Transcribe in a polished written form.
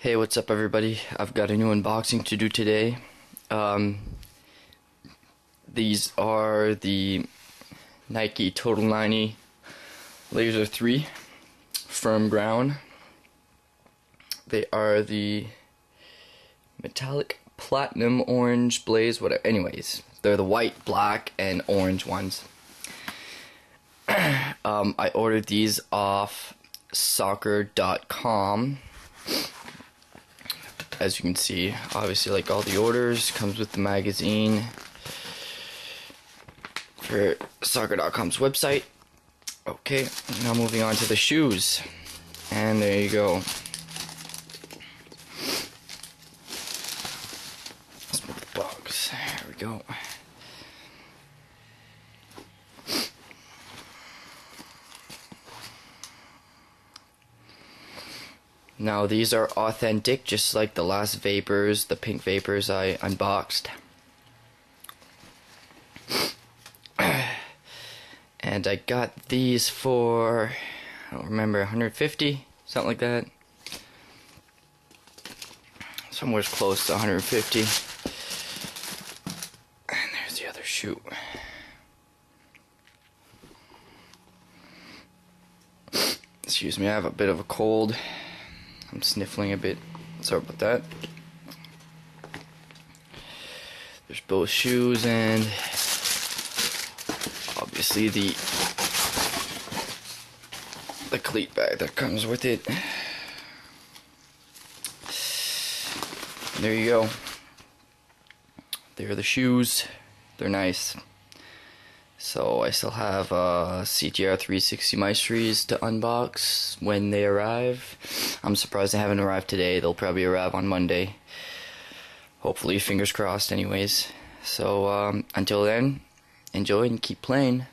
Hey, what's up everybody? I've got a new unboxing to do today. These are the Nike Total 90 Laser 3 Firm Ground. They are the metallic platinum orange blaze, whatever. Anyways, they're the white, black, and orange ones. I ordered these off soccer.com. As you can see, obviously, like all the orders, comes with the magazine for soccer.com's website. Okay, now moving on to the shoes. And there you go. Let's move the box. There we go. Now these are authentic, just like the last Vapors, the pink Vapors I unboxed. And I got these for, I don't remember, 150, something like that. Somewhere close to 150. And there's the other shoe. Excuse me, I have a bit of a cold. I'm sniffling a bit. Sorry about that. There's both shoes and obviously the cleat bag that comes with it. And there you go. There are the shoes. They're nice. So I still have CTR 360 Maestries to unbox when they arrive. I'm surprised they haven't arrived today. They'll probably arrive on Monday. Hopefully, fingers crossed anyways. So until then, enjoy and keep playing.